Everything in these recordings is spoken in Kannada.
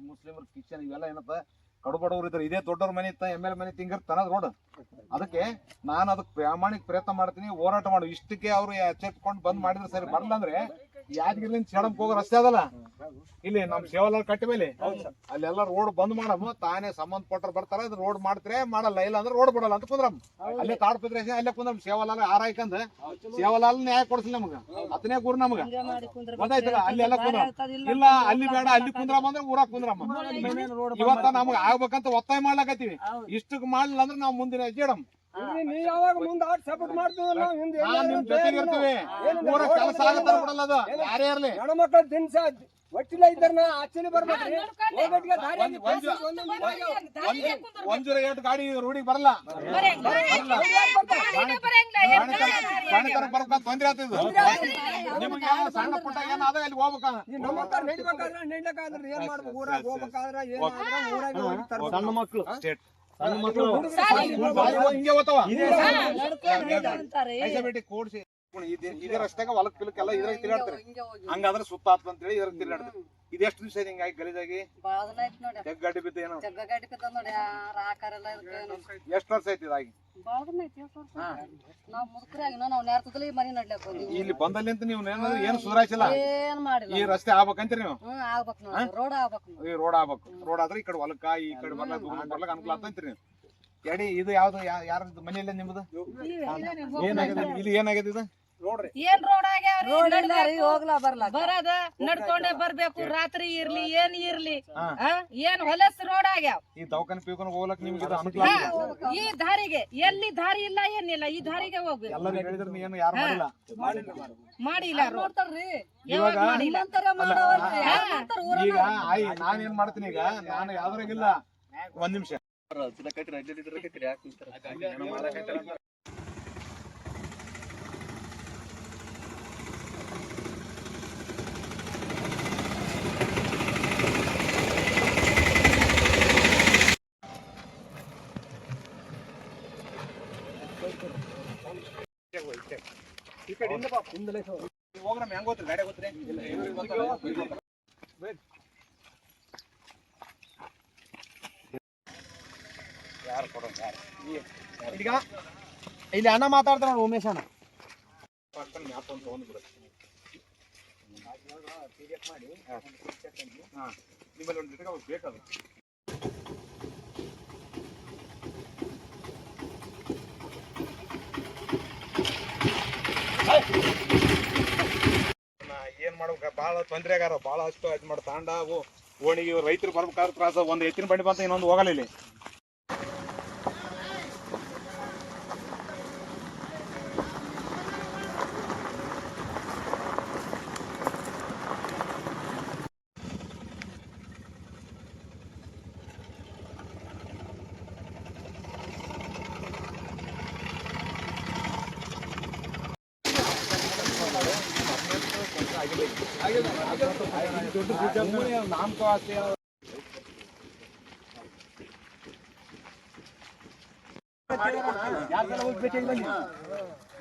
ಮುಸ್ಲಿಮರ ಕಿಚನ್ ಇವೆಲ್ಲ ಏನಪ್ಪ ಕಡು ಬಡವರು ಇದ್ದಾರೆ. ಇದೇ ದೊಡ್ಡವ್ರ ಮನೆ ಇತ್ತ ML ಮನೆ ತಿಂಗಿರ್ತಾನ ರೋಡ್. ಅದಕ್ಕೆ ನಾನು ಅದಕ್ಕೆ ಪ್ರಾಮಾಣಿಕ ಪ್ರಯತ್ನ ಮಾಡ್ತೀನಿ, ಹೋರಾಟ ಮಾಡು. ಇಷ್ಟಕ್ಕೆ ಅವ್ರು ಎಚ್ಚೆತ್ಕೊಂಡು ಬಂದ್ ಮಾಡಿದ್ರೆ ಸರಿ. ಬರಲ್ಲ ಅಂದ್ರೆ ಯಾದಗಿರಿಲಿಂದ ಸೇಡಂಕ್ ಹೋಗೋ ರಸ್ತೆ ಅದಲ್ಲ, ಇಲ್ಲಿ ನಮ್ ಸೇವಲಾಲ್ ಕಟ್ಟಿ ಮೇಲೆ ಅಲ್ಲೆಲ್ಲ ರೋಡ್ ಬಂದ್ ಮಾಡಮ್ಮ. ತಾನೇ ಸಂಬಂಧಪಟ್ಟರು ಬರ್ತಾರ, ಇದು ರೋಡ್ ಮಾಡ್ತಾರೆ, ಮಾಡಲ್ಲ. ಇಲ್ಲ ಅಂದ್ರೆ ರೋಡ್ ಬಿಡಲ್ಲ ಅಂತ ಕುಂದ್ರಮ್. ಅಲ್ಲೇ ತಾಡ್ಪತ್ರೆ ಅಲ್ಲೇ ಕುಂದ್ರಮ್. ಸೇವಲಾಲ್ ಹಾರಾಯ್ಕಂದ್ ಸೇವಲಾಲ್ ನ್ಯಾಯ ಕೊಡ್ಸಿಲ್ಲ ನಮಗ, ಅತನೇ ಗುರು ನಮಗ ಗೊತ್ತಾಯ್ತಲ್ಲ. ಅಲ್ಲೆಲ್ಲ ಕುಂದ್ರಮ್. ಇಲ್ಲ ಅಲ್ಲಿ ಬೇಡ, ಅಲ್ಲಿ ಕುಂದ್ರಮ್ಮ ಅಂದ್ರೆ ಊರಾಗ ಕುಂದ್ರಮ್ಮ. ಇವತ್ತ ನಮಗ್ ಆಗ್ಬೇಕಂತ ಒತ್ತಾಯ ಮಾಡ್ಲಾಕತ್ತೀವಿ. ಇಷ್ಟಕ್ ಮಾಡ್ಲಿಲ್ಲ ಅಂದ್ರೆ ನಾವ್ ಮುಂದಿನ ಹೆಜ್ಜೆಡಮ್. ನಿಮ್ ಜೊತೆಗೆ ಇರ್ತೀವಿ. ಊರ ಕೆಲಸ ಆಗತ್ತ ಬಿಡಲ್ಲ. ಅದು ಯಾರೇ ಇರ್ಲಿ ಹೆಣ್ಮಕ್ಳ ದಿನಸ ಒಟ್ಟಿಲ್ಲ ಇದ್ದಾರ ಆಚೆನೆ ಬರ್ಬೇಕ್ರಿ. ಒಂಜೂರ 8 ಗಾಡಿ ರೋಡಿಗೆ ಬರಲ್ಲ. ಬರ್ಬೇಕಂತ ತೊಂದ್ರೆ ಆಗ್ತದೆ ನಿಮ್ಗೆ. ಸಣ್ಣ ಪುಟ್ಟ ಏನಾದ ಅಲ್ಲಿ ಹೋಗ್ಬೇಕಾದ್ರೆ ನಡಿಬೇಕಾದ್ರೆ ಏನ್ ಮಾಡ್ಬೇಕು? ಊರಾಗ ಹೋಗ್ಬೇಕಾದ್ರೆ ಏನಾದ್ರೆ ಸಣ್ಣ ಮಕ್ಳು ಸಣ್ಣ ಮಕ್ಳು ಹಿಂಗೆ ಓದ್ತಾವ. ಕೂಡ್ಸಿ ಇದೇ ರಸ್ತೆಗ ಹೊಲಕ್ ಪಿಲಕ್ ಎಲ್ಲ ಇದ್ರಾಗ ತಿರುಗಾಡ್ತಾರೆ. ಹಂಗಾದ್ರೆ ಸುತ್ತ ಆತ್ ಅಂತ ಹೇಳಿ ಇದ್ರಾಗ ತಿರುಗಾಡ್ತಾರೆ. ಇದೆಷ್ಟು ದಿವಸ ಹಿಂಗಾಗಿ ಗಲೀಜಾಗಿ ಜಗ್ಗಾಡಿ ಬಿದ್ದ ಏನೋ ಎಷ್ಟು ವರ್ಷ ಐತಿ ಇದಾಗಿ? ಇಲ್ಲಿ ಬಂದಲ್ಲಿ ಅಂತ ನೀವು ಏನು ಸುಧಾರಿಸಿಲ್ಲ. ಈ ರಸ್ತೆ ಆಗ್ಬೇಕಂತೀರಿ ನೀವು? ಈ ರೋಡ್ ಆಗ್ಬೇಕು. ರೋಡ್ ಆದ್ರೆ ಈ ಕಡೆ ಹೊಲಕ್ಕ ಈ ಕಡೆ ಬರ್ಲಕ್ ಅನುಕೂಲ ಅಂತಂತೀರಿ ನೀವು. ಎಡಿ ಇದು ಯಾವ್ದು ಯಾರ ಮನೆಯಲ್ಲ ನಿಮ್ದು? ಏನಾಗಿದೆ ಇಲ್ಲಿ? ಏನಾಗಿದೆ ಇದು? ಏನ್ ರೋಡ್ ಬರದ ನಡ್ಕೊಂಡೆ ಬರ್ಬೇಕು. ರಾತ್ರಿ ಇರ್ಲಿ ಏನ್ ಇರ್ಲಿ ಏನ್ ಹೊಲಸ್ ರೋಡ್ ಆಗ್ಯಾವ. ಈ ದವಾಖಾನೆ ಪೀಕನ್ ಹೋಗ್ಲಕ್ ನಿಮ್ಗೆ ಅನುಕೂಲ. ಈ ದಾರಿಗೆ ಎಲ್ಲಿ ದಾರಿ ಇಲ್ಲ ಏನಿಲ್ಲ, ಈ ದಾರಿಗೆ ಹೋಗ್ಬೇಕು. ಎಲ್ಲರೂ ಹೇಳಿದ್ರೆ ಏನು ಯಾರು ಮಾಡಿಲ್ಲ ಮಾಡಿಲ್ಲ. ಇವಾಗ ಈಗ ನಾನೇನ್ ಮಾಡ್ತೀನಿ, ಈಗ ನಾನು ಯಾವ್ದ್ರಾಗಿಲ್ಲ. ಒಂದ್ ನಿಮಿಷ ಹೋಗ್ರಮ್. ಹೆಂಗ್ ಹೋಗ್ತೀರಿ? ಗಾಡಿ ಹೋಗ್ತೀರಿ? ಯಾರು ಕೊಡೋ ಈಗ ಇಲ್ಲಿ ಅಣ್ಣ ಮಾತಾಡ್ತಾರ ನೋಡಿ, ಉಮೇಶ್ ಅಣ್ಣ. ನಿಮ್ಮಲ್ಲಿ ಒಂದು ಜೊತೆಗೆ ಅವ್ರು ಬೇಕದು. ಏನ್ ಮಾಡ್ಬೇಕ? ಬಾಳ ತೊಂದ್ರೆ ಆಗಾರ. ಬಾಳ ಅಷ್ಟು ಇದು ಮಾಡಿ ತಾಂಡ ಓಣಿಗೆ ರೈತರು ಬರ್ಬೇಕಾದ್ರೆ ತ್ರಾಸ. ಒಂದು ಎತ್ತಿನ ಬಂಡಿ ಬಂತ, ಇನ್ನೊಂದು ಹೋಗಲ್ಲ ಇಲ್ಲಿ.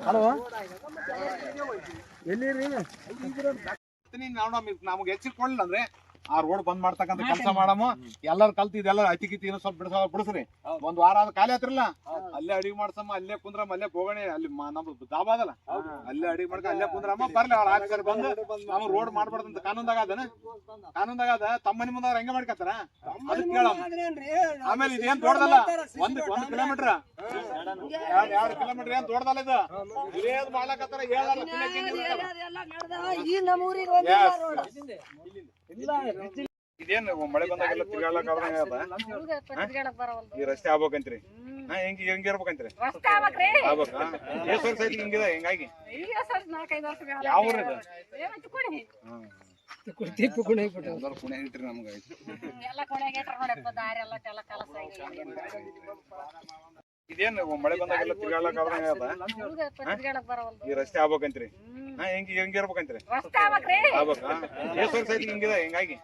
ಹಲೋ, ಎಲ್ಲಿ ನಮ್ಗೆ ಹೆಚ್ಚಿಕೊಳ್ಳಿಲ್ಲ ಅಂದ್ರೆ ಆ ರೋಡ್ ಬಂದ್ ಮಾಡ್ತಕ್ಕಂಥ ಕೆಲಸ ಮಾಡಮ್ಮ. ಎಲ್ಲಾರು ಕಲ್ತಿ ಇದೆಲ್ಲ ಅತಿಕಿತಿ ಸ್ವಲ್ಪ ಬಿಡಿಸ್ರಿ. ಒಂದ್ ವಾರ ಆದ ಖಾಲಿ ಆತ್ರಲ್ಲ, ಅಲ್ಲೇ ಅಡಿಗೆ ಮಾಡ್ಸಮ್ಮ, ಅಲ್ಲೇ ಕುಂದ್ರಮ್ಮ, ಅಲ್ಲೇ ಹೋಗಣೆ. ಅಲ್ಲಿ ನಮ್ದು ದಾಬಾ ಅದಲ್ಲ, ಅಲ್ಲೇ ಅಡಿಗೆ ಮಾಡ್ಕ ಅಲ್ಲೇ ಕುಂದ್ರಮ್ಮ. ಬರ್ಲಿ ಅವ್ರ ಆಫೀಸರ್ ಬಂದು ನಾವು ರೋಡ್ ಮಾಡ್ಬಾರ್ದಂತ ಕಾನೂನ್ದಾಗ ಅದ. ತಮ್ಮ ಮನೆ ಮುಂದೆ ಹೆಂಗ ಮಾಡ್ಕತ್ತಾರ ಅದಕ್ಕೆ ಕೇಳಮ್ಮ. ಆಮೇಲೆ ಇದೇನ್ ದೊಡ್ಡದಲ್ಲ, ಒಂದ್ ಕಿಲೋಮೀಟರ್ 2 ಕಿಲೋಮೀಟರ್ ಏನ್ ದೊಡ್ಡದಲ್ಲ. ಇದು ಇದೇನ್ ಮಾಡ್ಲಕತ್ತಾರ ಹೇಳಲ್ಲ. ಇದೇನ್ ಮಳೆ ಬಂದಾಗೆಲ್ಲ ತಿರ್ಗಾಳಕ್ ಈ ರಸ್ತೆ ಆಗ್ಬೇಕಂತ್ರಿ? ಹೆಂಗ್ ಇರ್ಬೇಕಂತ್ರಿ? ಆಗ್ಬೇಕಾ? ಎಷ್ಟು ವರ್ಷ ಐತಿ ಹಿಂಗಿದೆ? ಹೆಂಗಾಗಿ ಯಾವ ಊರ ಇದು? ಕುಣೆ ಇಟ್ರಿ ನಮ್ಗ. ಇದೇನ್ ಮಳೆ ಬಂದಾಗೆಲ್ಲ ತಿರ್ಗಾಳಕ್ ಈ ರಸ್ತೆ ಆಗ್ಬೇಕಂತ್ರಿ? ಹೆಂಗ್ ಇರ್ಬೇಕಂತ್ರಿ? ಆಗ್ಬೇಕಾ? ಎಷ್ಟು ವರ್ಷ ಐತಿ ಹಿಂಗಿದೆ? ಹೆಂಗಾಗಿ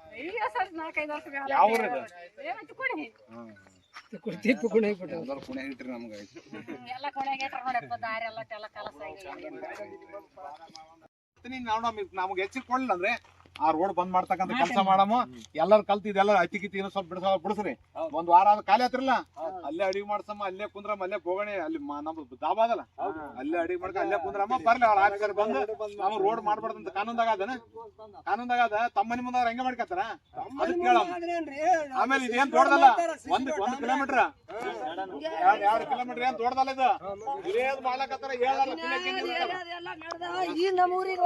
ಯಾವ ಊರ ಇದು? ಕುಣೆ ಇಟ್ರಿ ನಮ್ಗ. ನಮ್ಗೆ ಹೆಚ್ಚಿಕೊಳ್ಳಿಲ್ಲ ಅಂದ್ರೆ ಆ ರೋಡ್ ಬಂದ್ ಮಾಡ್ತಕ್ಕಂತ ಕೆಲಸ ಮಾಡಮ್ಮ. ಎಲ್ಲಾರು ಕಲ್ತಿ ಇದೆಲ್ಲ ಅತಿಕಿತಿ ಸ್ವಲ್ಪ ಬಿಡಿಸ್ರಿ. ಒಂದ್ ವಾರ ಆದ ಖಾಲಿ ಆತ್ರಲ್ಲ, ಅಲ್ಲೇ ಅಡಿಗೆ ಮಾಡ್ಸಮ್ಮ, ಅಲ್ಲೇ ಕುಂದ್ರಮ್ಮ, ಅಲ್ಲೇ ಬೋಗಣಿ ಅಲ್ಲಿ ನಮ್ದು ದಾಬಾ ಅದಲ್ಲ, ಅಲ್ಲೇ ಅಡಿಗೆ ಮಾಡ್ಕ ಅಲ್ಲೇ ಕುಂದ್ರಮ್ಮ. ಬರ್ಲಿ ಅವ್ರ ಆಫೀಸರ್ ಬಂದು ನಾವು ರೋಡ್ ಮಾಡ್ಬಾರ್ದಂತ ಕಾನೂನ್ದಾಗ ತಮ್ಮ ಮನೆ ಮುಂದೆ ಹೆಂಗ ಮಾಡ್ಕತ್ತಾರ ಅದಕ್ಕೆ ಕೇಳಮ್ಮ. ಆಮೇಲೆ ಇದೇನ್ ದೊಡ್ಡದಲ್ಲ, ಒಂದ್ ಕಿಲೋಮೀಟರ್ 2 ಕಿಲೋಮೀಟರ್ ಏನ್ ದೊಡ್ಡದಲ್ಲ ಇದು. ಇದೇನ್ ಮಾಡ್ಲಕತ್ತಾರ ಹೇಳಲ್ಲ. ಈ ನಮ್ಮೂರಿಗೆ